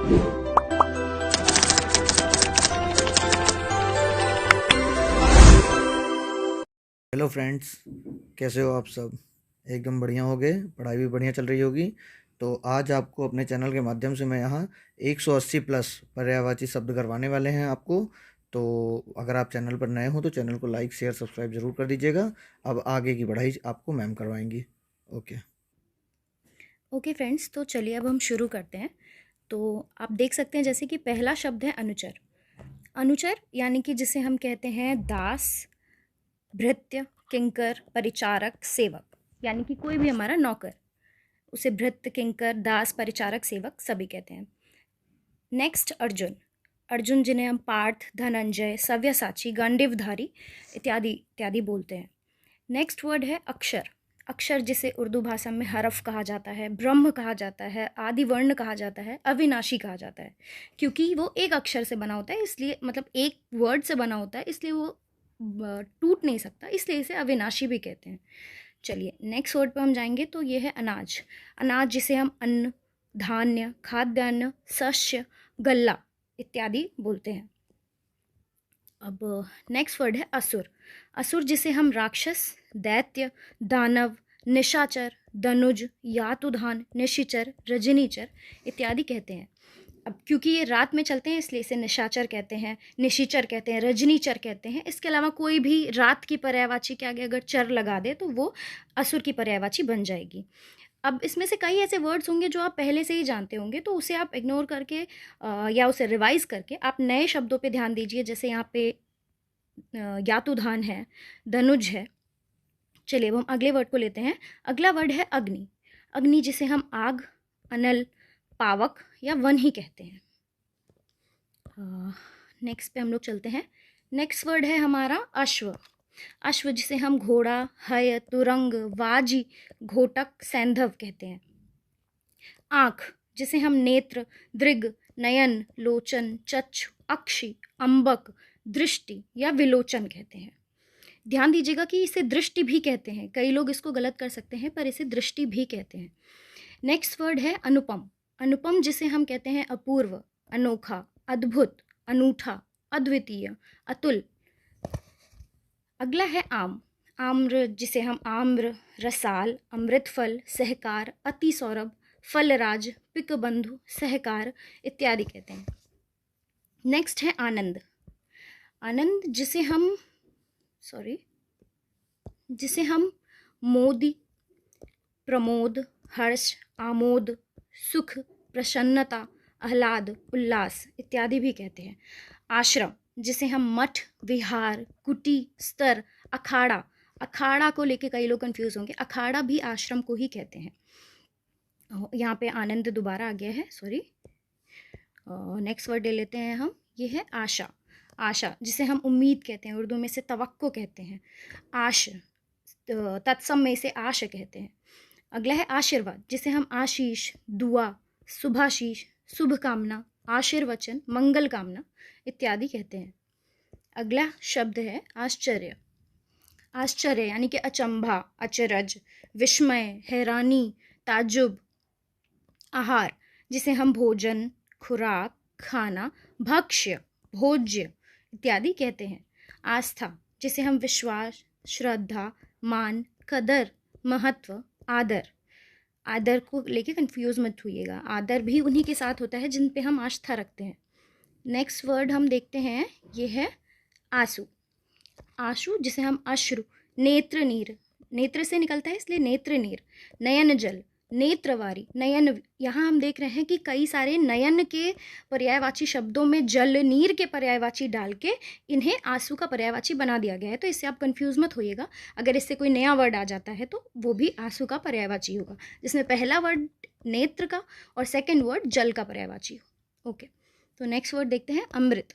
Hello friends, कैसे हो आप सब? एकदम बढ़िया हो गए, पढ़ाई भी बढ़िया चल रही होगी। तो आज आपको अपने चैनल के माध्यम से मैं यहाँ 180 प्लस पर्यायवाची शब्द करवाने वाले हैं आपको। तो अगर आप चैनल पर नए हो तो चैनल को लाइक शेयर सब्सक्राइब ज़रूर कर दीजिएगा। अब आगे की पढ़ाई आपको मैम करवाएंगी। ओके। ओके फ्रेंड्स, तो चलिए अब हम शुरू करते हैं। तो आप देख सकते हैं जैसे कि पहला शब्द है अनुचर। अनुचर यानी कि जिसे हम कहते हैं दास, भृत्य, किंकर, परिचारक, सेवक, यानी कि कोई भी हमारा नौकर, उसे भृत्य, किंकर, दास, परिचारक, सेवक सभी कहते हैं। नेक्स्ट अर्जुन। अर्जुन जिन्हें हम पार्थ, धनंजय, सव्यसाची, गांडीवधारी इत्यादि इत्यादि बोलते हैं। नेक्स्ट वर्ड है अक्षर। अक्षर जिसे उर्दू भाषा में हरफ कहा जाता है, ब्रह्म कहा जाता है, आदि वर्ण कहा जाता है, अविनाशी कहा जाता है, क्योंकि वो एक अक्षर से बना होता है, इसलिए मतलब एक वर्ड से बना होता है, इसलिए वो टूट नहीं सकता, इसलिए इसे अविनाशी भी कहते हैं। चलिए नेक्स्ट वर्ड पर हम जाएंगे, तो ये है अनाज। अनाज जिसे हम अन्न, धान्य, खाद्यान्न, शस्य, गल्ला इत्यादि बोलते हैं। अब नेक्स्ट वर्ड है असुर। असुर जिसे हम राक्षस, दैत्य, दानव, निशाचर, दनुज, यातुधान, निशिचर, रजनीचर इत्यादि कहते हैं। अब क्योंकि ये रात में चलते हैं इसलिए इसे निशाचर कहते हैं, निशिचर कहते हैं, रजनीचर कहते हैं। इसके अलावा कोई भी रात की पर्यायवाची के आगे अगर चर लगा दे तो वो असुर की पर्यायवाची बन जाएगी। अब इसमें से कई ऐसे वर्ड्स होंगे जो आप पहले से ही जानते होंगे, तो उसे आप इग्नोर करके या उसे रिवाइज करके आप नए शब्दों पे ध्यान दीजिए। जैसे यहाँ पे यातुधान है, धनुज है। चलिए अब हम अगले वर्ड को लेते हैं। अगला वर्ड है अग्नि। अग्नि जिसे हम आग, अनल, पावक या वन ही कहते हैं। नेक्स्ट पे हम लोग चलते हैं। नेक्स्ट वर्ड है हमारा अश्व। अश्व जिसे हम घोड़ा, हय, तुरंग, वाजी, घोटक, सैंधव कहते हैं। आँख जिसे हम नेत्र, दृग, नयन, लोचन, चक्षु, अक्षि, अंबक, दृष्टि या विलोचन कहते हैं। ध्यान दीजिएगा कि इसे दृष्टि भी कहते हैं, कई लोग इसको गलत कर सकते हैं, पर इसे दृष्टि भी कहते हैं। नेक्स्ट वर्ड है अनुपम। अनुपम जिसे हम कहते हैं अपूर्व, अनोखा, अद्भुत, अनूठा, अद्वितीय, अतुल। अगला है आम। आम्र जिसे हम आम्र, रसाल, अमृतफल, सहकार, अति सौरभ, फलराज, पिकबंधु, सहकार इत्यादि कहते हैं। नेक्स्ट है आनंद। आनंद जिसे हम मोदी, प्रमोद, हर्ष, आमोद, सुख, प्रसन्नता, आह्लाद, उल्लास इत्यादि भी कहते हैं। आश्रम जिसे हम मठ, विहार, कुटी, स्तर, अखाड़ा, अखाड़ा को लेके कई लोग कंफ्यूज होंगे, अखाड़ा भी आश्रम को ही कहते हैं। यहाँ पे आनंद दोबारा आ गया है, सॉरी। नेक्स्ट वर्ड ले लेते हैं हम, ये है आशा। आशा जिसे हम उम्मीद कहते हैं, उर्दू में से तवक्को कहते हैं। आश तत्सम में से आश कहते हैं। अगला है आशीर्वाद जिसे हम आशीष, दुआ, शुभाशीष, शुभ कामना, आशीर्वचन, मंगल कामना इत्यादि कहते हैं। अगला शब्द है आश्चर्य। आश्चर्य यानी कि अचंभा, अचरज, विस्मय, हैरानी, ताज्जुब। आहार जिसे हम भोजन, खुराक, खाना, भक्ष्य, भोज्य इत्यादि कहते हैं। आस्था जिसे हम विश्वास, श्रद्धा, मान, कदर, महत्व, आदर। आदर को लेके कंफ्यूज मत होइएगा, आदर भी उन्हीं के साथ होता है जिन पे हम आस्था रखते हैं। नेक्स्ट वर्ड हम देखते हैं, ये है आंसू। आंसू जिसे हम अश्रु, नेत्र नीर, नेत्र से निकलता है इसलिए नेत्र नीर, नयन जल, नेत्रवारी, नयन। यहाँ हम देख रहे हैं कि कई सारे नयन के पर्यायवाची शब्दों में जल, नीर के पर्यायवाची डाल के इन्हें आंसू का पर्यायवाची बना दिया गया है। तो इससे आप कंफ्यूज मत होइएगा, अगर इससे कोई नया वर्ड आ जाता है तो वो भी आंसू का पर्यायवाची होगा, जिसमें पहला वर्ड नेत्र का और सेकेंड वर्ड जल का पर्यायवाची हो। ओके, तो नेक्स्ट वर्ड देखते हैं अमृत।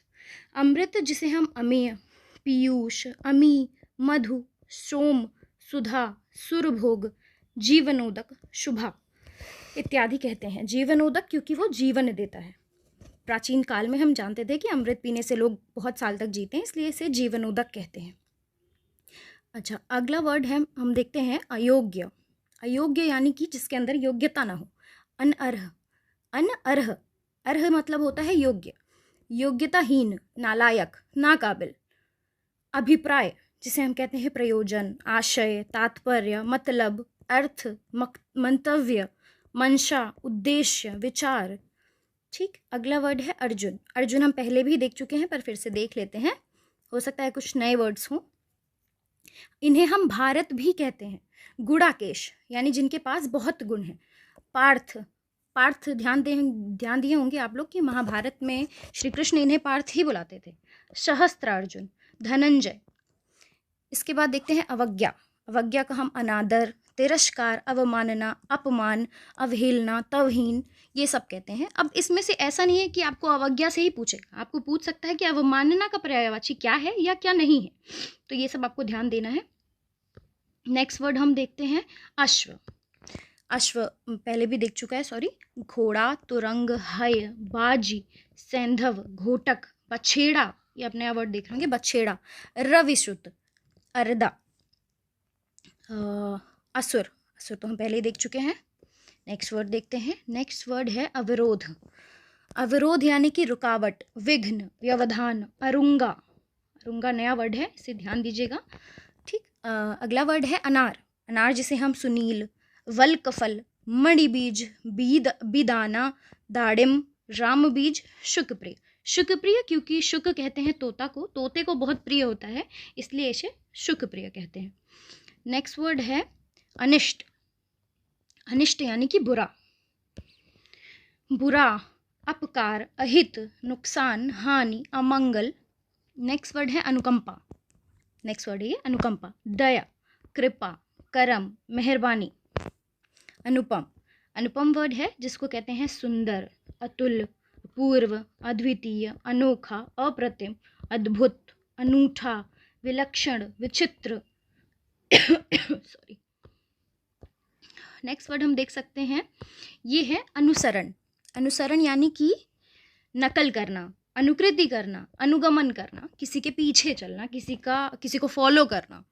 अमृत जिसे हम अमीय, पीयूष, अमी, मधु, सोम, सुधा, सुरभोग, जीवनोदक, शुभा इत्यादि कहते हैं। जीवनोदक क्योंकि वो जीवन देता है। प्राचीन काल में हम जानते थे कि अमृत पीने से लोग बहुत साल तक जीते हैं, इसलिए इसे जीवनोदक कहते हैं। अच्छा, अगला वर्ड है, हम देखते हैं अयोग्य। अयोग्य यानी कि जिसके अंदर योग्यता ना हो। अनअर्ह, अनअर्ह अर्ह मतलब होता है योग्य, योग्यताहीन, नालायक, नाकाबिल। अभिप्राय जिसे हम कहते हैं प्रयोजन, आशय, तात्पर्य, मतलब, अर्थ, मंतव्य, मंशा, उद्देश्य, विचार। ठीक, अगला वर्ड है अर्जुन। अर्जुन हम पहले भी देख चुके हैं पर फिर से देख लेते हैं, हो सकता है कुछ नए वर्ड्स हों। इन्हें हम भारत भी कहते हैं। गुणाकेश यानी जिनके पास बहुत गुण हैं। पार्थ, पार्थ ध्यान दिए होंगे आप लोग कि महाभारत में श्री कृष्ण इन्हें पार्थ ही बुलाते थे। सहस्त्रार्जुन, धनंजय। इसके बाद देखते हैं अवज्ञा। अवज्ञा का हम अनादर, तिरस्कार, अवमानना, अपमान, अवहेलना, तवहीन ये सब कहते हैं। अब इसमें से ऐसा नहीं है कि आपको अवज्ञा से ही पूछेगा, आपको पूछ सकता है कि अवमानना का पर्यायवाची क्या है या क्या नहीं है, तो ये सब आपको ध्यान देना है। नेक्स्ट वर्ड हम देखते हैं अश्व। अश्व पहले भी देख चुका है, सॉरी। घोड़ा, तुरंग, हय, बाजी, सैंधव, घोटक, बछेड़ा, ये अपने वर्ड देख लेंगे, बछेड़ा, रविश्रुत, अरदा, असुर, असुर तो हम पहले ही देख चुके हैं। नेक्स्ट वर्ड देखते हैं। नेक्स्ट वर्ड है अवरोध। अवरोध यानी कि रुकावट, विघ्न, व्यवधान, अरुंगा। अरुंगा नया वर्ड है, इसे ध्यान दीजिएगा। ठीक, अगला वर्ड है अनार। अनार जिसे हम सुनील, वल्कफल, मणिबीज, बिदाना, दाड़िम, रामबीज, शुकप्रिय। शुकप्रिय क्योंकि शुक कहते हैं तोता को, तोते को बहुत प्रिय होता है, इसलिए इसे शुकप्रिय कहते हैं। नेक्स्ट वर्ड है अनिष्ट। अनिष्ट यानी कि बुरा, बुरा, अपकार, अहित, नुकसान, हानि, अमंगल। नेक्स्ट वर्ड है अनुकंपा। नेक्स्ट वर्ड है ये अनुकंपा। दया, कृपा, करम, मेहरबानी। अनुपम, अनुपम वर्ड है जिसको कहते हैं सुंदर, अतुल, पूर्व, अद्वितीय, अनोखा, अप्रतिम, अद्भुत, अनूठा, विलक्षण, विचित्र। सॉरी। नेक्स्ट वर्ड हम देख सकते हैं, ये है अनुसरण। अनुसरण यानी कि नकल करना, अनुकृति करना, अनुगमन करना, किसी के पीछे चलना, किसी को फॉलो करना।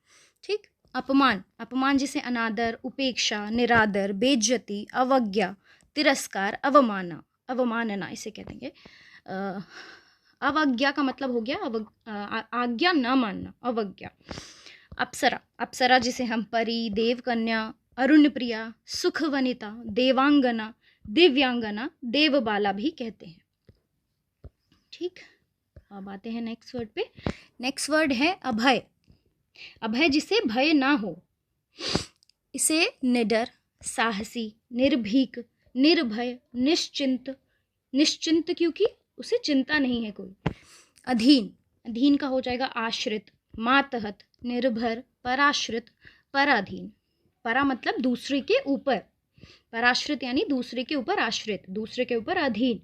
ठीक। अपमान, अपमान जिसे अनादर, उपेक्षा, निरादर, बेइज्जती, अवज्ञा, तिरस्कार, अवमानना इसे कह देंगे। अवज्ञा का मतलब हो गया आज्ञा न मानना, अवज्ञा। अप्सरा, अप्सरा जिसे हम परी, देवकन्या, अरुण प्रिया, सुख वनिता, देवांगना, दिव्यांगना, देवबाला भी कहते हैं। ठीक, अब आते हैं नेक्स्ट वर्ड पे। नेक्स्ट वर्ड है अभय। अभय जिसे भय ना हो, इसे निडर, साहसी, निर्भीक, निर्भय, निश्चिंत, निश्चिंत क्योंकि उसे चिंता नहीं है कोई। अधीन, अधीन का हो जाएगा आश्रित, मातहत, निर्भर, पराश्रित, पराधीन। परा मतलब दूसरे के ऊपर, पराश्रित यानी दूसरे के ऊपर आश्रित, दूसरे के ऊपर अधीन।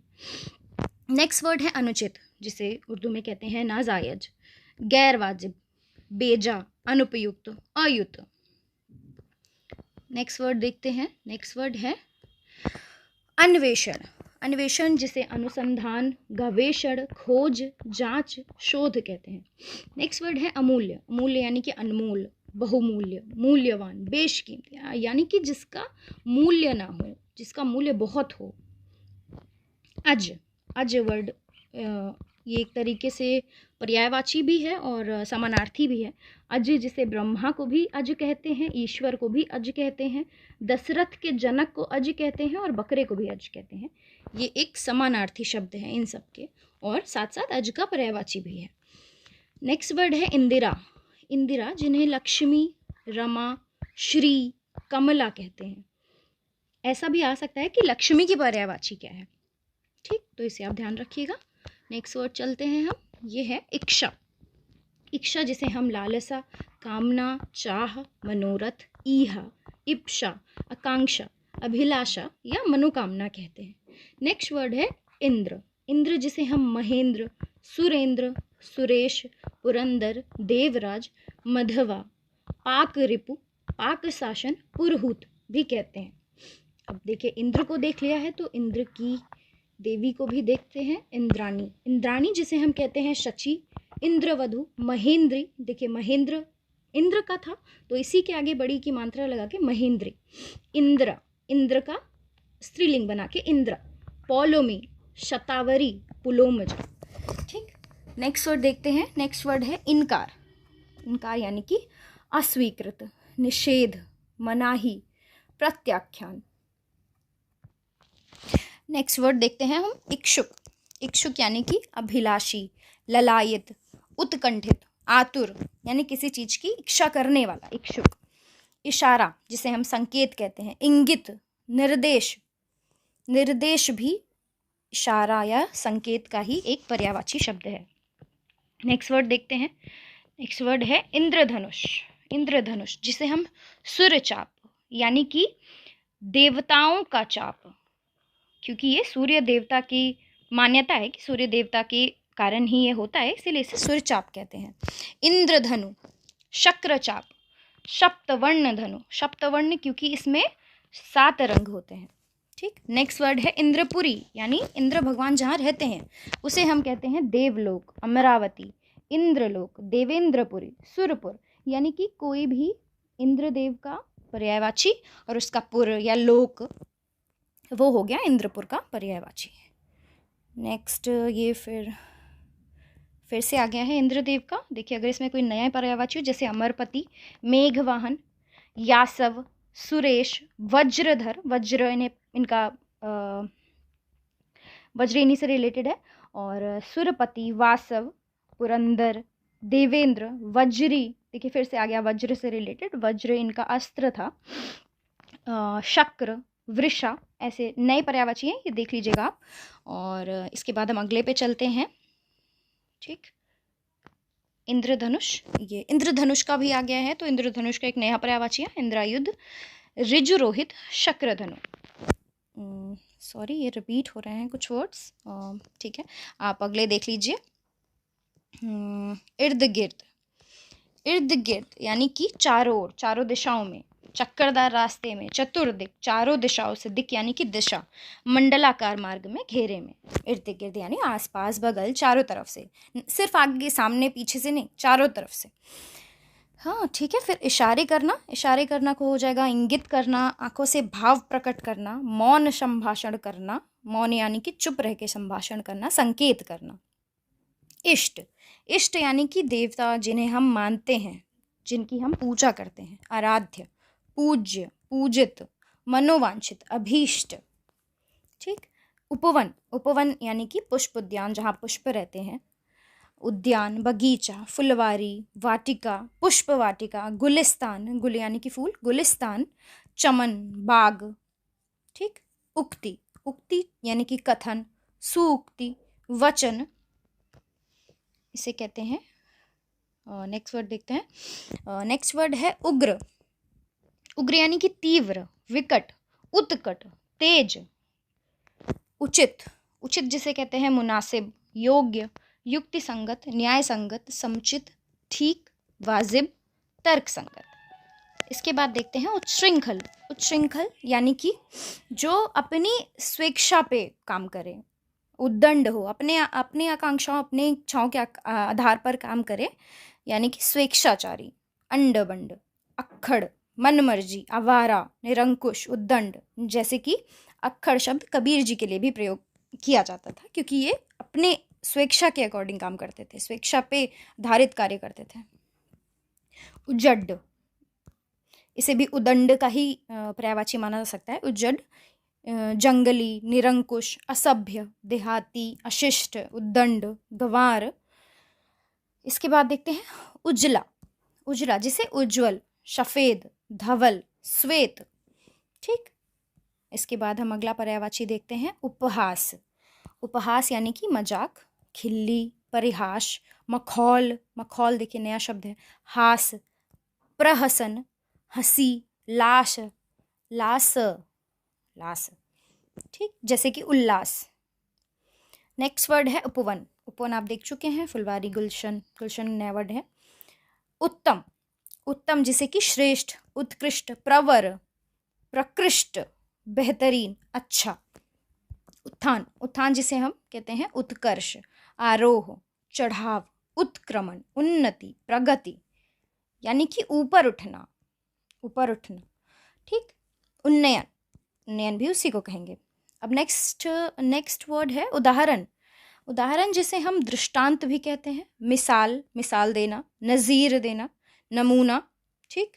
नेक्स्ट वर्ड है अनुचित, जिसे उर्दू में कहते हैं नाजायज, गैर वाजिब, बेजा, अनुपयुक्त, अयुक्त। नेक्स्ट वर्ड देखते हैं। नेक्स्ट वर्ड है अन्वेषण। अन्वेषण जिसे अनुसंधान, गवेषण, खोज, जांच, शोध कहते हैं। नेक्स्ट वर्ड है अमूल्य। अमूल्य यानी कि अनमोल, बहुमूल्य, मूल्यवान, बेशकीमती, यानी कि जिसका मूल्य ना हो, जिसका मूल्य बहुत हो। अज, अज वर्ड ये एक तरीके से पर्यायवाची भी है और समानार्थी भी है। अज जिसे ब्रह्मा को भी अज कहते हैं, ईश्वर को भी अज कहते हैं, दशरथ के जनक को अज कहते हैं और बकरे को भी अज कहते हैं। ये एक समानार्थी शब्द है इन सब के, और साथ साथ अज का पर्यायवाची भी है। नेक्स्ट वर्ड है इंदिरा। इंदिरा जिन्हें लक्ष्मी, रमा, श्री, कमला कहते हैं। ऐसा भी आ सकता है कि लक्ष्मी की पर्यायवाची क्या है। ठीक, तो इसे आप ध्यान रखिएगा। नेक्स्ट वर्ड चलते हैं हम, ये है इच्छा। इच्छा जिसे हम लालसा, कामना, चाह, मनोरथ, ईहा, इप्सा, आकांक्षा, अभिलाषा या मनोकामना कहते हैं। नेक्स्ट वर्ड है इंद्र। इंद्र जिसे हम महेंद्र, सुरेंद्र, सुरेश, पुरंदर, देवराज, मधवा, पाक रिपु, पाक शासन, पुरहूत भी कहते हैं। अब देखिए, इंद्र को देख लिया है तो इंद्र की देवी को भी देखते हैं, इंद्राणी। इंद्राणी जिसे हम कहते हैं शची, इंद्रवधु, महेंद्री। देखिए महेंद्र इंद्र का था तो इसी के आगे बड़ी की मात्रा लगा के महेंद्री। इंद्र, इंद्र का स्त्रीलिंग बना के इंद्र। पौलोमी, शतावरी पुलोमज। ठीक, नेक्स्ट वर्ड देखते हैं। नेक्स्ट वर्ड है इनकार। इनकार यानी कि अस्वीकृत, निषेध, मनाही, प्रत्याख्यान। नेक्स्ट वर्ड देखते हैं हम इच्छुक। इच्छुक यानी कि अभिलाषी, ललायित, उत्कंठित, आतुर, यानी किसी चीज की इच्छा करने वाला, इच्छुक। इशारा जिसे हम संकेत कहते हैं। इंगित, निर्देश, निर्देश भी इशारा या संकेत का ही एक पर्यायवाची शब्द है। नेक्स्ट वर्ड देखते हैं। नेक्स्ट वर्ड है इंद्रधनुष। इंद्रधनुष जिसे हम सूर्यचाप यानी कि देवताओं का चाप, क्योंकि ये सूर्य देवता की मान्यता है कि सूर्य देवता के कारण ही ये होता है, इसीलिए इसे सूर्यचाप कहते हैं। इंद्रधनु, शक्रचाप, सप्तवर्ण धनु, सप्तवर्ण क्योंकि इसमें 7 रंग होते हैं। ठीक, नेक्स्ट वर्ड है इंद्रपुरी यानी इंद्र भगवान जहाँ रहते हैं उसे हम कहते हैं देवलोक, अमरावती, इंद्रलोक, देवेंद्रपुरी, सुरपुर, यानी कि कोई भी इंद्रदेव का पर्यायवाची और उसका पुर या लोक वो हो गया इंद्रपुर का पर्यायवाची। नेक्स्ट ये फिर से आ गया है इंद्रदेव का। देखिए अगर इसमें कोई नया पर्यायवाची हो जैसे अमरपति, मेघवाहन, यासव, सुरेश, वज्रधर, वज्र इनका वज्र इन्हीं से रिलेटेड है, और सुरपति, वासव, पुरंदर, देवेंद्र, वज्री, देखिए फिर से आ गया वज्र से रिलेटेड, वज्र इनका अस्त्र था, शक्र, वृषा, ऐसे नए पर्यायवाची हैं, ये देख लीजिएगा आप। और इसके बाद हम अगले पे चलते हैं। ठीक, इंद्रधनुष, ये इंद्रधनुष का भी आ गया है, तो इंद्रधनुष का एक नया पर्यायवाची है इंद्रायुध, ऋजुरोहित, शक्रधनु। सॉरी ये रिपीट हो रहे हैं कुछ वर्ड्स, ठीक है आप अगले देख लीजिए। इर्द गिर्द, इर्द गिर्द यानी कि चारों ओर, चारों दिशाओं में, चक्करदार रास्ते में, चतुर्दिक, चारों दिशाओं से, दिक यानी कि दिशा, मंडलाकार मार्ग में, घेरे में, इर्द गिर्द यानी आसपास, बगल, चारों तरफ से, सिर्फ आगे सामने पीछे से नहीं, चारों तरफ से। हाँ ठीक है, फिर इशारे करना, इशारे करना को हो जाएगा इंगित करना, आंखों से भाव प्रकट करना, मौन संभाषण करना, मौन यानी कि चुप रह के संभाषण करना, संकेत करना। इष्ट, इष्ट यानी कि देवता जिन्हें हम मानते हैं, जिनकी हम पूजा करते हैं, आराध्य, पूज्य, पूजित, मनोवांछित, अभीष्ट। ठीक, उपवन, उपवन यानी कि पुष्प उद्यान जहाँ पुष्प रहते हैं, उद्यान, बगीचा, फुलवारी, वाटिका, पुष्प वाटिका, गुलिस्तान, गुल यानी कि फूल, गुलिस्तान, चमन, बाग। ठीक, उक्ति, उक्ति यानी कि कथन, सूक्ति, वचन, इसे कहते हैं। नेक्स्ट वर्ड देखते हैं। नेक्स्ट वर्ड है उग्र। उग्र यानी कि तीव्र, विकट, उत्कट, तेज। उचित, उचित जिसे कहते हैं मुनासिब, योग्य, युक्ति संगत, न्याय संगत, समुचित, ठीक, वाजिब, तर्क संगत। इसके बाद देखते हैं उच्छृंखल। उच्छृंखल यानी कि जो अपनी स्वेच्छा पे काम करे, उद्दंड हो, अपने आकांक्षाओं, अपने इच्छाओं के आधार पर काम करे, यानी कि स्वेच्छाचारी, अंडबंड, अक्खड़, मनमर्जी, आवारा, निरंकुश, उद्दंड। जैसे कि अक्खड़ शब्द कबीर जी के लिए भी प्रयोग किया जाता था, क्योंकि ये अपने स्वेच्छा के अकॉर्डिंग काम करते थे, स्वेच्छा पे आधारित कार्य करते थे। उज्जड, इसे भी उदंड का ही पर्यायवाची माना जा सकता है। उज्जड जंगली, निरंकुश, असभ्य, देहाती, अशिष्ट, उद्दंड, गंवार। इसके बाद देखते हैं उजला। उजला जिसे उज्ज्वल, सफेद, धवल, श्वेत। ठीक, इसके बाद हम अगला पर्यायवाची देखते हैं उपहास। उपहास यानी कि मजाक, खिल्ली, परिहास, मखौल, मखौल देखिए नया शब्द है, हास, प्रहसन, हंसी, लाश, लास, लास। ठीक, जैसे कि उल्लास। नेक्स्ट वर्ड है उपवन। उपवन आप देख चुके हैं, फुलवारी, गुलशन, गुलशन नया वर्ड है। उत्तम, उत्तम जिसे कि श्रेष्ठ, उत्कृष्ट, प्रवर, प्रकृष्ट, बेहतरीन, अच्छा। उत्थान, उत्थान जिसे हम कहते हैं उत्कर्ष, आरोह, चढ़ाव, उत्क्रमण, उन्नति, प्रगति, यानी कि ऊपर उठना, ऊपर उठना। ठीक, उन्नयन, उन्नयन भी उसी को कहेंगे। अब नेक्स्ट वर्ड है उदाहरण। उदाहरण जिसे हम दृष्टांत भी कहते हैं, मिसाल देना, नज़ीर देना, नमूना। ठीक,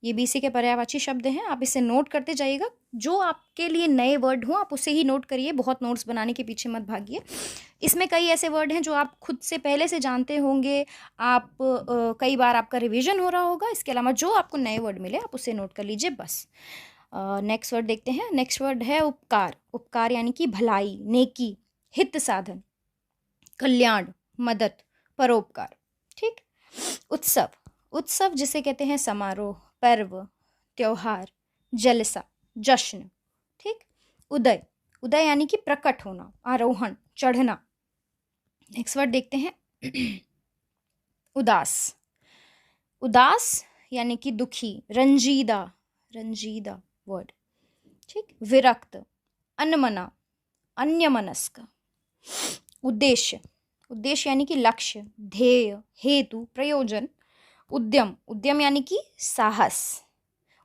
ये भी इसी के पर्यायवाची शब्द हैं। आप इसे नोट करते जाइएगा। जो आपके लिए नए वर्ड हो आप उसे ही नोट करिए, बहुत नोट्स बनाने के पीछे मत भागिए। इसमें कई ऐसे वर्ड हैं जो आप खुद से पहले से जानते होंगे, आप कई बार आपका रिवीजन हो रहा होगा। इसके अलावा जो आपको नए वर्ड मिले आप उसे नोट कर लीजिए बस। नेक्स्ट वर्ड देखते हैं। नेक्स्ट वर्ड है उपकार। उपकार यानी कि भलाई, नेकी, हित साधन, कल्याण, मदद, परोपकार। ठीक। उत्सव। उत्सव जिसे कहते हैं समारोह, पर्व, त्योहार, जलसा, जश्न। ठीक। उदय। उदय यानी कि प्रकट होना, आरोहण, चढ़ना। नेक्स्ट वर्ड देखते हैं उदास। उदास यानी कि दुखी, रंजीदा, रंजीदा वर्ड। ठीक। विरक्त, अनमना, अन्यमनस्क। उद्देश्य। उद्देश्य यानी कि लक्ष्य, ध्येय, हेतु, प्रयोजन। उद्यम। उद्यम यानी कि साहस।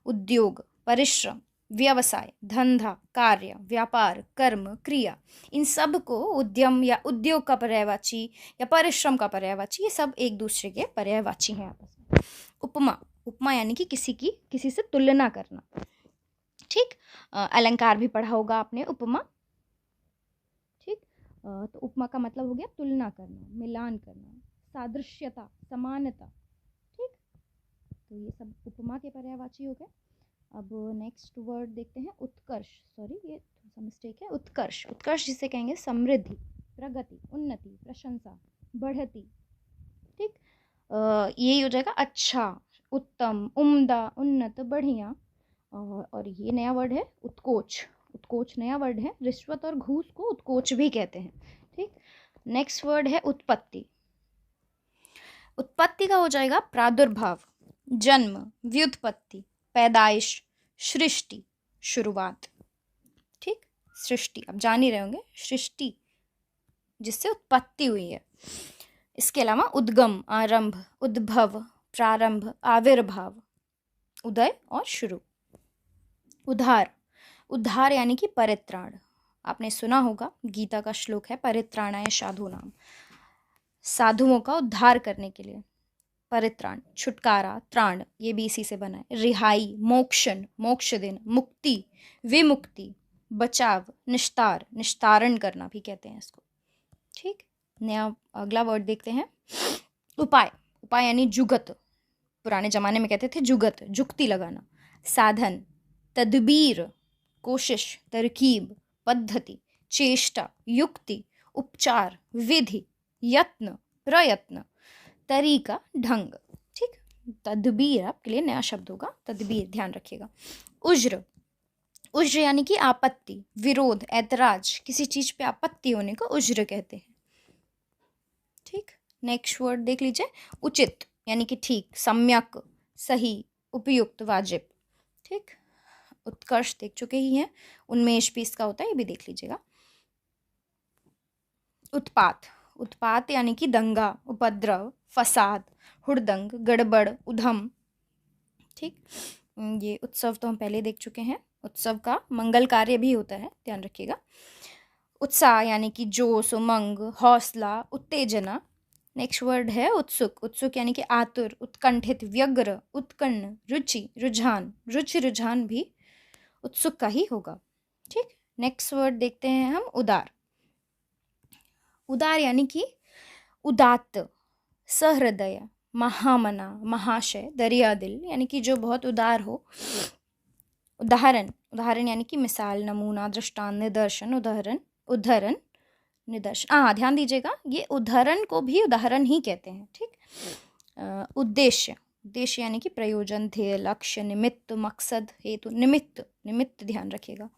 उद्योग, परिश्रम, व्यवसाय, धंधा, कार्य, व्यापार, कर्म, क्रिया। इन सब को उद्यम या उद्योग का पर्यायवाची या परिश्रम का पर्यायवाची, ये सब एक दूसरे के पर्यायवाची हैं आपस में। उपमा। उपमा यानी कि किसी से तुलना करना। ठीक। अलंकार भी पढ़ा होगा आपने, उपमा। ठीक। तो उपमा का मतलब हो गया तुलना करना, मिलान करना, सादृश्यता, समानता। ठीक। तो ये सब उपमा के पर्यायवाची हो गए। अब नेक्स्ट वर्ड देखते हैं उत्कर्ष। सॉरी, ये थोड़ा सा मिस्टेक है। उत्कर्ष। उत्कर्ष जिसे कहेंगे समृद्धि, प्रगति, उन्नति, प्रशंसा, बढ़ती। ठीक। यही हो जाएगा अच्छा, उत्तम, उम्दा, उन्नत, बढ़िया। और ये नया वर्ड है उत्कोच। उत्कोच नया वर्ड है। रिश्वत और घूस को उत्कोच भी कहते हैं। ठीक। नेक्स्ट वर्ड है उत्पत्ति। उत्पत्ति का हो जाएगा प्रादुर्भाव, जन्म, व्युत्पत्ति, पैदाइश, सृष्टि, शुरुआत। ठीक। सृष्टि आप जान ही रहे होंगे, सृष्टि जिससे उत्पत्ति हुई है। इसके अलावा उद्गम, आरंभ, उद्भव, प्रारंभ, आविर्भाव, उदय और शुरू। उद्धार। उद्धार यानी कि परित्राण। आपने सुना होगा, गीता का श्लोक है परित्राणाय साधूनाम। साधुओं का उद्धार करने के लिए। परित्राण, छुटकारा, त्राण, ये भी इसी से बना है। रिहाई, मोक्षण, मोक्ष देना, मुक्ति, विमुक्ति, बचाव, निस्तार, निस्तारण करना भी कहते हैं इसको। ठीक। नया अगला वर्ड देखते हैं उपाय। उपाय यानी जुगत। पुराने जमाने में कहते थे जुगत, जुक्ति लगाना। साधन, तदबीर, कोशिश, तरकीब, पद्धति, चेष्टा, युक्ति, उपचार, विधि, यत्न, प्रयत्न, तरीका, ढंग। ठीक। तदबीर आपके लिए नया शब्द होगा, तदबीर ध्यान रखिएगा। उज्र। उज्र यानी कि आपत्ति, विरोध, ऐतराज, किसी चीज पे आपत्ति होने को उज्र कहते हैं। ठीक। नेक्स्ट वर्ड देख लीजिए उचित यानी कि ठीक, सम्यक, सही, उपयुक्त, वाजिब। ठीक। उत्कर्ष देख चुके ही हैं, उन्मेष भी इसका होता है, ये भी देख लीजिएगा। उत्पात। उत्पात यानी कि दंगा, उपद्रव, फसाद, हुड़दंग, गड़बड़, उधम। ठीक। ये उत्सव तो हम पहले देख चुके हैं। उत्सव का मंगल कार्य भी होता है, ध्यान रखिएगा। उत्साह यानी कि जोश, उमंग, हौसला, उत्तेजना। नेक्स्ट वर्ड है उत्सुक। उत्सुक यानी कि आतुर, उत्कंठित, व्यग्र, उत्कर्ण, रुचि, रुझान। रुचि रुझान भी उत्सुक का ही होगा। ठीक। नेक्स्ट वर्ड देखते हैं हम उदार। उदार यानी कि उदात्त, सहृदय, महामना, महाशय, दरिया दिल, यानी कि जो बहुत उदार हो। उदाहरण। उदाहरण यानी कि मिसाल, नमूना, दृष्टांत, निदर्शन, उदाहरण, उदाहरण, निदर्शन। ध्यान दीजिएगा, ये उदाहरण को भी उदाहरण ही कहते हैं। ठीक। उद्देश्य। उद्देश्य यानी कि प्रयोजन, ध्येय, लक्ष्य, निमित्त, मकसद, हेतु, निमित्त, निमित्त ध्यान रखिएगा।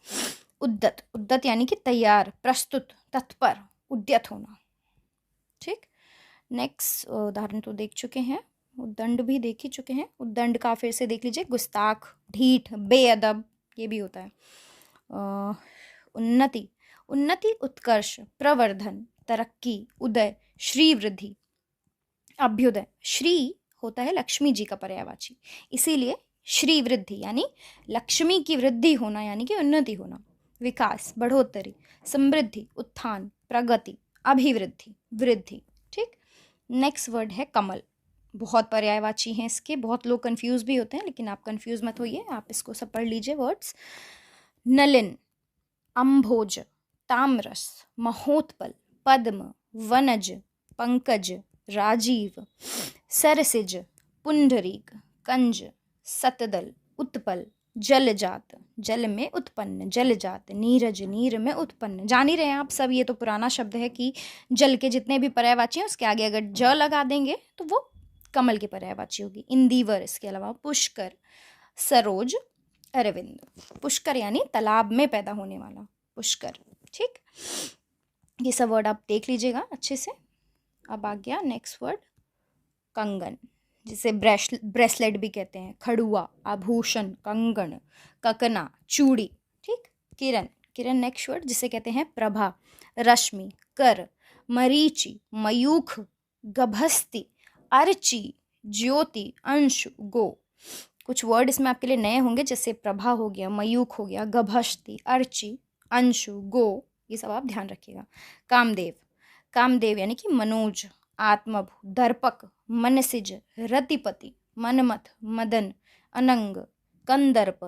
उद्दत। उद्दत यानी कि तैयार, प्रस्तुत, तत्पर, उद्यत होना। ठीक। नेक्स्ट उदाहरण तो देख चुके हैं, उद्दंड भी देख ही चुके हैं। उद्दंड का फिर से देख लीजिए, गुस्ताख, ढीठ, बेअदब, ये भी होता है। उन्नति। उन्नति, उत्कर्ष, प्रवर्धन, तरक्की, उदय, श्री वृद्धि, अभ्युदय। श्री होता है लक्ष्मी जी का पर्यायवाची, इसीलिए श्री वृद्धि यानी लक्ष्मी की वृद्धि होना, यानी कि उन्नति होना। विकास, बढ़ोतरी, समृद्धि, उत्थान, प्रगति, अभिवृद्धि, वृद्धि। ठीक। नेक्स्ट वर्ड है कमल। बहुत पर्यायवाची हैं इसके, बहुत लोग कंफ्यूज भी होते हैं, लेकिन आप कंफ्यूज मत होइए, आप इसको सब पढ़ लीजिए वर्ड्स। नलिन, अम्भोज, ताम्रस, महोत्पल, पद्म, वनज, पंकज, राजीव, सरसिज, पुंडरीक, कंज, सतदल, उत्पल, जलजात, जल में उत्पन्न, जलजात, नीरज, नीर में उत्पन्न। जान ही रहे हैं आप सब, ये तो पुराना शब्द है कि जल के जितने भी पर्यायवाची हैं उसके आगे अगर ज लगा देंगे तो वो कमल की पर्यायवाची होगी। इंदिवर, इसके अलावा पुष्कर, सरोज, अरविंद। पुष्कर यानी तालाब में पैदा होने वाला पुष्कर। ठीक, ये सब वर्ड आप देख लीजिएगा अच्छे से। अब आ गया नेक्स्ट वर्ड कंगन, जिसे ब्रेसलेट भी कहते हैं, खड़ुआ, आभूषण, कंगन, ककना, चूड़ी। ठीक। किरण, किरण नेक्स्ट वर्ड जिसे कहते हैं प्रभा, रश्मि, कर, मरीचि, मयूख, गभस्ति, अर्ची, ज्योति, अंशु, गो। कुछ वर्ड इसमें आपके लिए नए होंगे, जैसे प्रभा हो गया, मयूख हो गया, गभस्ति, अर्ची, अंशु, गो, ये सब आप ध्यान रखिएगा। कामदेव, कामदेव यानी कि मनोज, आत्मभु, दर्पक, मनसिज, रतिपति, मनमथ, मदन, अनंग, कंदर्प,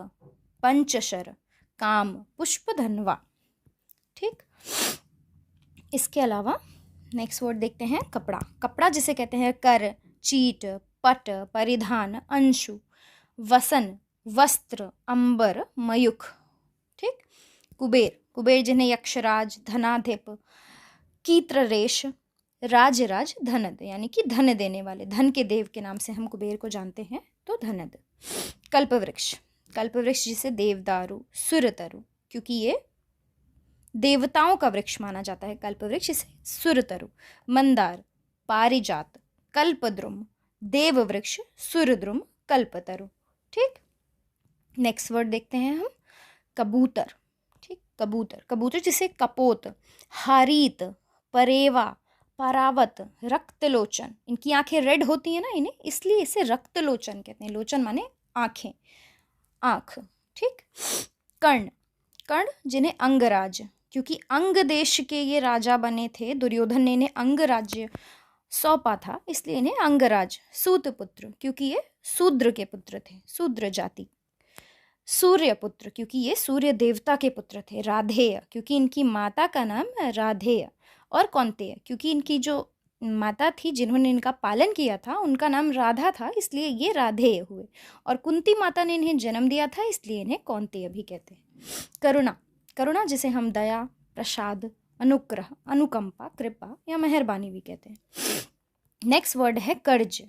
पंचशर, काम, पुष्पधनवा। ठीक। इसके अलावा नेक्स्ट वर्ड देखते हैं कपड़ा। कपड़ा जिसे कहते हैं कर, चीट, पट, परिधान, अंशु, वसन, वस्त्र, अंबर, मयूख। ठीक। कुबेर, कुबेर जिन्हें यक्षराज, धनाधिप, कीत्ररेश, राजराज, धनद यानी कि धन देने वाले, धन के देव के नाम से हम कुबेर को जानते हैं, तो धनद। कल्पवृक्ष, कल्पवृक्ष जिसे देवदारू, सुरतरु, क्योंकि ये देवताओं का वृक्ष माना जाता है कल्पवृक्ष, इसे सुरतरु। मंदार, पारिजात, कल्पद्रुम, देववृक्ष, सुरद्रुम, कल्पतरु। ठीक। नेक्स्ट वर्ड देखते हैं हम कबूतर। ठीक, कबूतर, कबूतर जिसे कपोत, हारीत, परेवा, परावत, रक्तलोचन, इनकी आंखें रेड होती है ना इन्हें, इसलिए इसे रक्तलोचन कहते हैं। लोचन माने आंखें, आंख। ठीक। कर्ण, कर्ण जिन्हें अंगराज, क्योंकि अंग देश के ये राजा बने थे, दुर्योधन ने इन्हें अंग राज्य सौंपा था, इसलिए इन्हें अंगराज। सूतपुत्र, क्योंकि ये शूद्र के पुत्र थे, शूद्र जाति। सूर्यपुत्र, क्योंकि ये सूर्य देवता के पुत्र थे। राधेय, क्योंकि इनकी माता का नाम राधेय। और कौंतेय, क्योंकि इनकी जो माता थी जिन्होंने इनका पालन किया था उनका नाम राधा था, इसलिए ये राधेय हुए। और कुंती माता ने इन्हें जन्म दिया था, इसलिए इन्हें कौंतेय भी कहते हैं। करुणा, करुणा जिसे हम दया, प्रसाद, अनुग्रह, अनुकंपा, कृपा या मेहरबानी भी कहते हैं। नेक्स्ट वर्ड है कर्ज।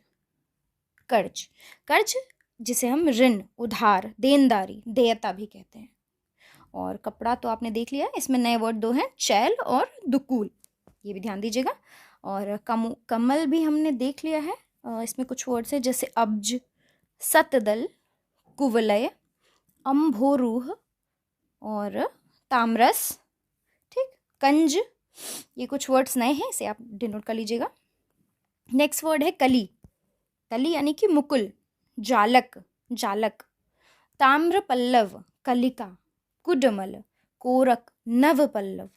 कर्ज, कर्ज जिसे हम ऋण, उधार, देनदारी, देयता भी कहते हैं। और कपड़ा तो आपने देख लिया, इसमें नए वर्ड दो हैं, चैल और दुकूल, ये भी ध्यान दीजिएगा। और कमल भी हमने देख लिया है, इसमें कुछ वर्ड्स हैं जैसे अब्ज, सतदल, कुवलय, अम्भोरूह और तामरस। ठीक। कंज, ये कुछ वर्ड्स नए हैं, इसे आप डिनोट कर लीजिएगा। नेक्स्ट वर्ड है कली। कली यानी कि मुकुल, जालक, जालक। ताम्र पल्लव, कलिका, कुडमल, कोरक, नव पल्लव,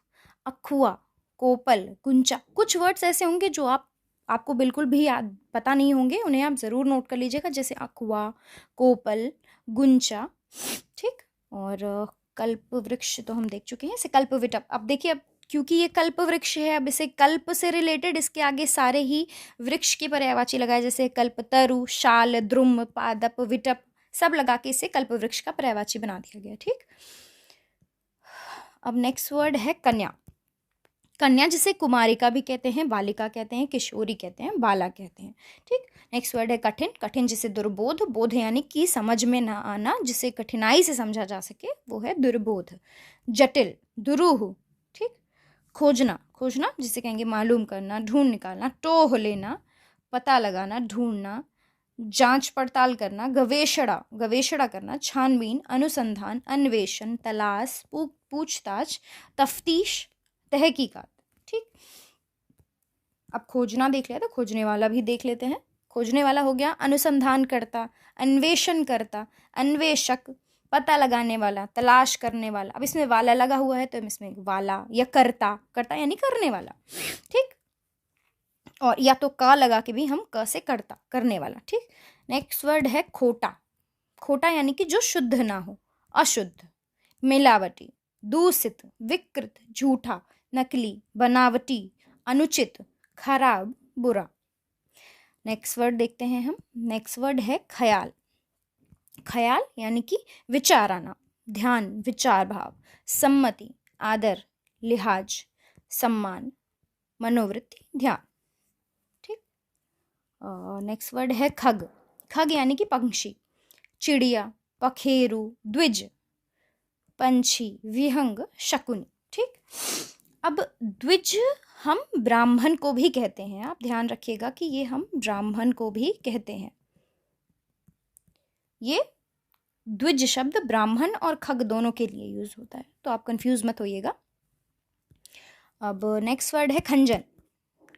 अखुआ, कोपल, गुंचा। कुछ वर्ड्स ऐसे होंगे जो आपको बिल्कुल भी याद पता नहीं होंगे, उन्हें आप ज़रूर नोट कर लीजिएगा, जैसे अखुआ, कोपल, गुंचा। ठीक। और कल्प वृक्ष तो हम देख चुके हैं, इसे कल्पविटप। अब देखिए, अब क्योंकि ये कल्प वृक्ष है, अब इसे कल्प से रिलेटेड इसके आगे सारे ही वृक्ष की पर्यायवाची लगाए, जैसे कल्पतरु, शाल, द्रुम, पादप, विटप, सब लगा के इसे कल्प वृक्ष का पर्यायवाची बना दिया गया। ठीक। अब नेक्स्ट वर्ड है कन्या। कन्या जिसे कुमारिका भी कहते हैं, बालिका कहते हैं, किशोरी कहते हैं, बाला कहते हैं। ठीक। नेक्स्ट वर्ड है कठिन। कठिन जिसे दुर्बोध, बोध यानी कि समझ में ना आना, जिसे कठिनाई से समझा जा सके, वो है दुर्बोध। जटिल, दुरूह। ठीक। खोजना, खोजना जिसे कहेंगे मालूम करना, ढूंढ निकालना, टोह लेना, पता लगाना, ढूंढना, जांच पड़ताल करना। गवेषणा, गवेषणा करना, छानबीन, अनुसंधान, अन्वेषण, तलाश, पूछताछ, तफ्तीश, तहकीकात। ठीक। अब खोजना देख लिया, तो खोजने वाला भी देख लेते हैं। खोजने वाला हो गया अनुसंधान करता, अन्वेषण करता, अन्वेषक, पता लगाने वाला, तलाश करने वाला। अब इसमें वाला लगा हुआ है तो इसमें वाला, या करता, करता यानी करने वाला, ठीक। और या तो का लगा के भी हम क से करता, करने वाला, ठीक। नेक्स्ट वर्ड है खोटा। खोटा यानी कि जो शुद्ध ना हो, अशुद्ध, मिलावटी, दूषित, विकृत, झूठा, नकली, बनावटी, अनुचित, खराब, बुरा। नेक्स्ट वर्ड देखते हैं हम। नेक्स्ट वर्ड है ख्याल। ख्याल यानी कि विचार आना, ध्यान, विचार भाव, सम्मति, आदर, लिहाज, सम्मान, मनोवृत्ति, ध्यान, ठीक। नेक्स्ट वर्ड है खग। खग यानी कि पंछी, चिड़िया, पखेरु, द्विज, पंछी, विहंग, शकुनी, ठीक। अब द्विज हम ब्राह्मण को भी कहते हैं, आप ध्यान रखिएगा कि ये हम ब्राह्मण को भी कहते हैं। ये द्विज शब्द ब्राह्मण और खग दोनों के लिए यूज होता है, तो आप कंफ्यूज मत होइएगा। अब नेक्स्ट वर्ड है खंजन।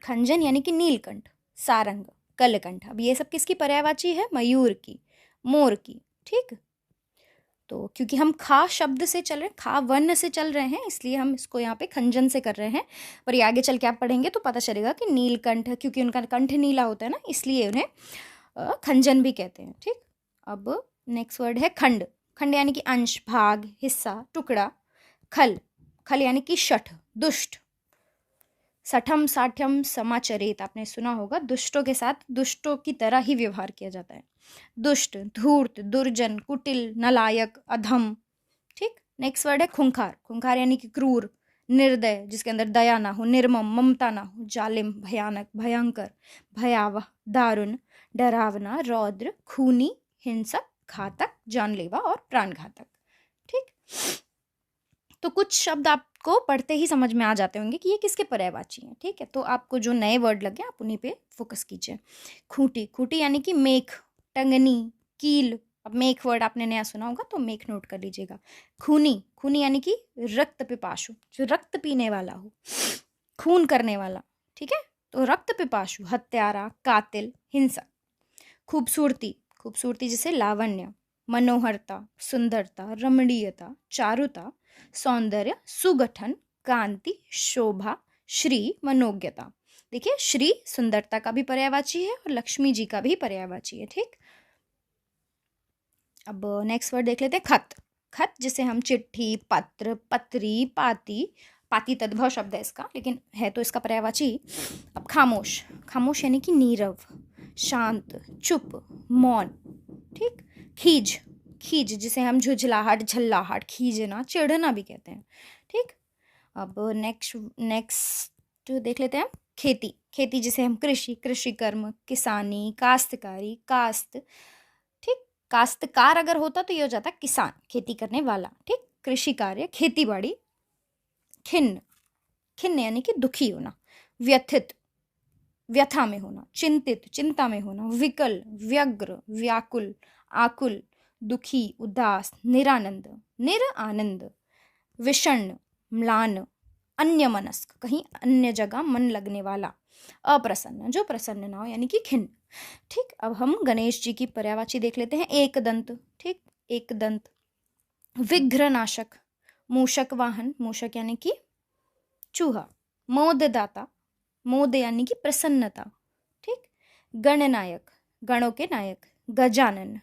खंजन यानी कि नीलकंठ, सारंग, कलकंठ। अब ये सब किसकी पर्यायवाची है? मयूर की, मोर की, ठीक। तो क्योंकि हम खा शब्द से चल रहे हैं, खा वर्ण से चल रहे हैं, इसलिए हम इसको यहाँ पे खंजन से कर रहे हैं। पर ये आगे चल के आप पढ़ेंगे तो पता चलेगा कि नीलकंठ, क्योंकि उनका कंठ नीला होता है ना, इसलिए उन्हें खंजन भी कहते हैं, ठीक। अब नेक्स्ट वर्ड है खंड। खंड यानी कि अंश, भाग, हिस्सा, टुकड़ा। खल, खल यानी कि शठ, दुष्ट। सठम साठ्यम समाचरित, आपने सुना होगा, दुष्टों के साथ दुष्टों की तरह ही व्यवहार किया जाता है। दुष्ट, धूर्त, दुर्जन, कुटिल, नलायक, अधम, ठीक। नेक्स्ट वर्ड है खुंखार। खुंखार यानी कि क्रूर, निर्दय, जिसके अंदर दया ना हो, निर्मम, ममता ना हो, जालिम, भयानक, भयंकर, भयावह, दारुण, डरावना, रौद्र, खूनी, हिंसक, घातक, जानलेवा और प्राणघातक, ठीक। तो कुछ शब्द आपको पढ़ते ही समझ में आ जाते होंगे कि ये किसके पर्यायवाची हैं, ठीक है। तो आपको जो नए वर्ड लगे आप उन्हीं पे फोकस कीजिए। खूंटी, खूंटी यानी कि मेख, टंगनी, कील। अब मेख वर्ड आपने नया सुना होगा तो मेख नोट कर लीजिएगा। खूनी, खूनी यानी कि रक्त पिपासु, जो रक्त पीने वाला हो, खून करने वाला, ठीक है। तो रक्त पिपासु, हत्यारा, कातिल, हिंसक। खूबसूरती, खूबसूरती जैसे लावण्य, मनोहरता, सुंदरता, रमणीयता, चारुता, सौंदर्य, सुगठन, कांति, शोभा, श्री, मनोज्ञता। देखिए, श्री सुंदरता का भी पर्यायवाची है और लक्ष्मी जी का भी पर्यायवाची है, ठीक। अब नेक्स्ट वर्ड देख लेते हैं खत। खत जिसे हम चिट्ठी, पत्र, पत्री, पाती, पाती तद्भव शब्द है इसका, लेकिन है तो इसका पर्यायवाची। अब खामोश, खामोश यानी कि नीरव, शांत, चुप, मौन, ठीक। खीज, खीज जिसे हम झुझलाहट, झल्लाहट, खीजना, चिढ़ना भी कहते हैं, ठीक। अब नेक्स्ट देख लेते हैं खेती। खेती जिसे हम कृषि, कृषि कर्म, किसानी, काश्तकारी, कास्त, ठीक। काश्तकार अगर होता तो ये हो जाता किसान, खेती करने वाला, ठीक। कृषि कार्य, खेती बाड़ी। खिन्न, खिन्न यानी कि दुखी होना, व्यथित, व्यथा में होना, चिंतित, चिंता में होना, विकल, व्यग्र, व्याकुल, आकुल, दुखी, उदास, निरानंद, निरानंद, विषण्ण, म्लान, अन्यमनस्क, कहीं अन्य जगह मन लगने वाला, अप्रसन्न, जो प्रसन्न ना हो यानी कि खिन्न, ठीक। अब हम गणेश जी की पर्यायवाची देख लेते हैं। एक दंत, ठीक, एक दंत। विघ्रनाशक, मूषक वाहन, मूषक यानी कि चूहा। मोददाता, मोद यानी कि प्रसन्नता, ठीक। गणनायक, गणों के नायक। गजानन,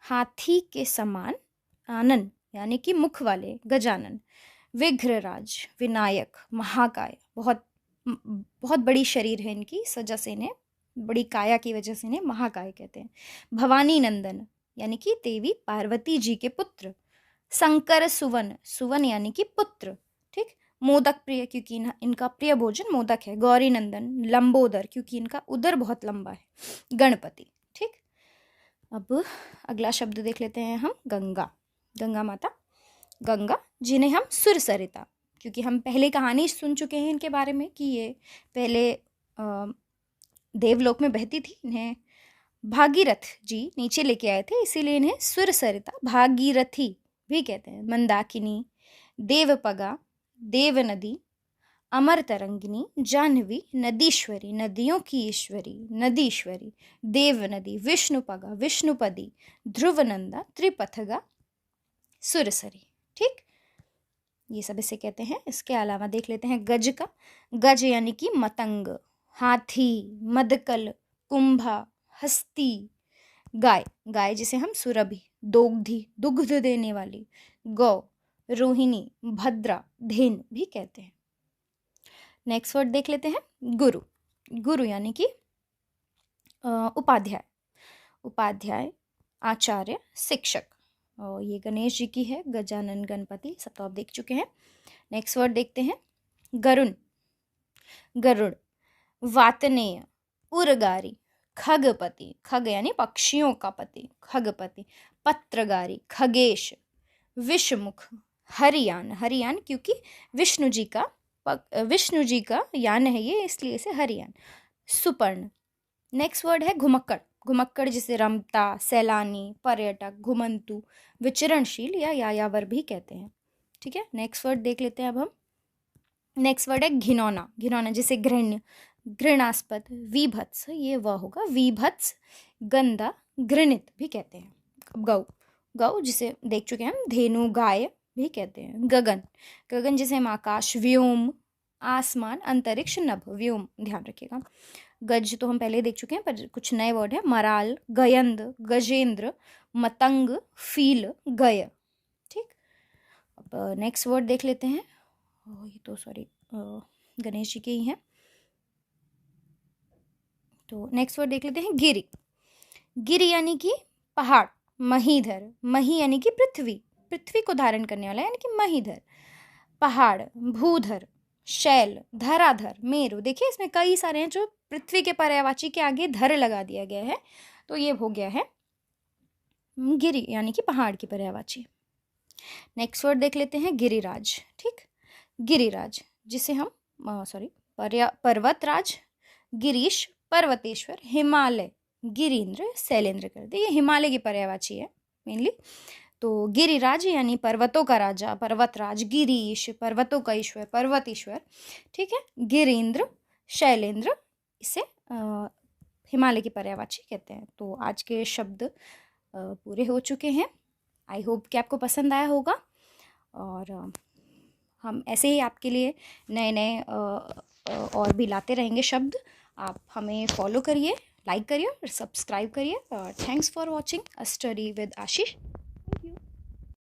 हाथी के समान, आनन यानी कि मुख वाले, गजानन। विघ्रराज, विनायक, महाकाय, बहुत बहुत बड़ी शरीर है इनकी, इस वजह से इन्हें, बड़ी काया की वजह से इन्हें महाकाय कहते हैं। भवानी नंदन यानी कि देवी पार्वती जी के पुत्र। शंकर सुवन, सुवन यानी कि पुत्र, ठीक। मोदक प्रिय, क्योंकि इनका प्रिय भोजन मोदक है। गौरी नंदन, लंबोदर, क्योंकि इनका उदर बहुत लंबा है। गणपति, ठीक। अब अगला शब्द देख लेते हैं हम, गंगा। गंगा माता, गंगा जिन्हें हम सुरसरिता, क्योंकि हम पहले कहानी सुन चुके हैं इनके बारे में कि ये पहले देवलोक में बहती थी, इन्हें भागीरथ जी नीचे लेके आए थे, इसीलिए इन्हें सुरसरिता, भागीरथी भी कहते हैं। मंदाकिनी, देवपगा, देवनदी, अमर तरंगिनी, जाह्नवी, नदीश्वरी, नदियों की ईश्वरी, नदीश्वरी, देव नदी, विष्णुपगा, विष्णुपदी, ध्रुवनंदा, त्रिपथगा, सुरसरी। ठीक, ये सब इसे कहते हैं। इसके अलावा देख लेते हैं गज का। गज यानी कि मतंग, हाथी, मदकल, कुंभा, हस्ती, गाय, गाय जिसे हम सुरभि, दोग्धी, दुग्ध देने वाली, गौ, रोहिणी, भद्रा, धेनु भी कहते हैं। नेक्स्ट वर्ड देख लेते हैं गुरु। गुरु यानी कि उपाध्याय, उपाध्याय, आचार्य, शिक्षक। और ये गणेश जी की है, गजानन गणपति, सब तो आप देख चुके हैं। नेक्स्ट वर्ड देखते हैं गरुण। गरुड़, वातनेय, उरगारी, खगपति, खग यानी पक्षियों का पति, खगपति, पत्रगारी, खगेश, विषमुख, हरियान, हरियान क्योंकि विष्णु जी का यान है ये, इसलिए इसे हरियान, सुपर्ण। नेक्स्ट वर्ड है घुमक्कड़। घुमक्कड़ जिसे रमता, सैलानी, पर्यटक, घुमंतु, विचरणशील या यायावर भी कहते हैं। ठीक है, नेक्स्ट वर्ड देख लेते हैं अब हम। नेक्स्ट वर्ड है घिनौना। घिनौना जिसे घृण्य, घृणास्पद, विभत्स, ये वह होगा, विभत्स, गंदा, घृणित भी कहते हैं। गौ, गौ जिसे देख चुके हैं हम, धेनु, गाय भी कहते हैं। गगन, गगन जिसे हम आकाश, व्योम, आसमान, अंतरिक्ष, नभ, व्योम ध्यान रखिएगा। गज तो हम पहले देख चुके हैं, पर कुछ नए वर्ड है, मराल, गयंद, गजेंद्र, मतंग, फील, गय। ठीक, अब नेक्स्ट वर्ड देख लेते हैं। ये तो सॉरी गणेश जी के ही हैं। तो नेक्स्ट वर्ड देख लेते हैं गिरि। गिरि यानी कि पहाड़, महीधर, मही यानी कि पृथ्वी, पृथ्वी को धारण करने वाला यानी कि महीधर, पहाड़, भूधर, शैल, धराधर, मेरु। देखिए इसमें कई सारे हैं जो पृथ्वी के पर्यायवाची के आगे धर लगा दिया गया है, तो ये हो गया है गिरि यानी कि पहाड़ की पर्यायवाची। नेक्स्ट वर्ड देख लेते हैं गिरिराज। ठीक, गिरिराज जिसे हम पर्वतराज, गिरीश, पर्वतेश्वर, हिमालय, गिरीन्द्र, शैलेंद्र कर दे, ये हिमालय की पर्यायवाची है मेनली। तो गिरिराज यानी पर्वतों का राजा, पर्वतराज, गिरीश पर्वतों का ईश्वर, पर्वतेश्वर। ठीक है, गिरीन्द्र, शैलेंद्र, इसे हिमालय की पर्यायवाची कहते हैं। तो आज के शब्द पूरे हो चुके हैं। आई होप कि आपको पसंद आया होगा, और हम ऐसे ही आपके लिए नए नए और भी लाते रहेंगे शब्द। आप हमें फॉलो करिए, लाइक करिए और सब्सक्राइब करिए। Thanks for watching a study with Ashish.